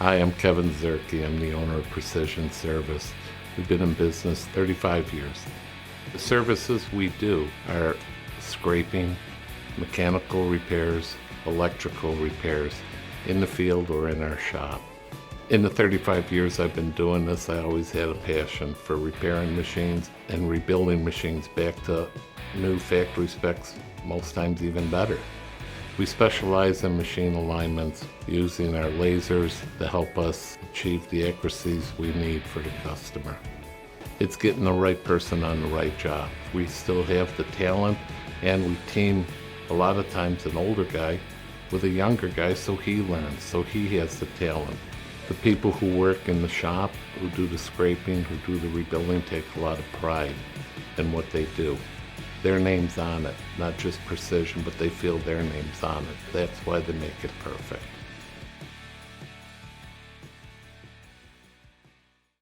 Hi, I'm Kevin Zierke. I'm the owner of Precision Service. We've been in business 35 years. The services we do are scraping, mechanical repairs, electrical repairs in the field or in our shop. In the 35 years I've been doing this, I always had a passion for repairing machines and rebuilding machines back to new factory specs, most times even better. We specialize in machine alignments using our lasers to help us achieve the accuracies we need for the customer. It's getting the right person on the right job. We still have the talent, and we team a lot of times an older guy with a younger guy so he learns, so he has the talent. The people who work in the shop, who do the scraping, who do the rebuilding, take a lot of pride in what they do. Their name's on it, not just Precision, but they feel their name's on it. That's why they make it perfect.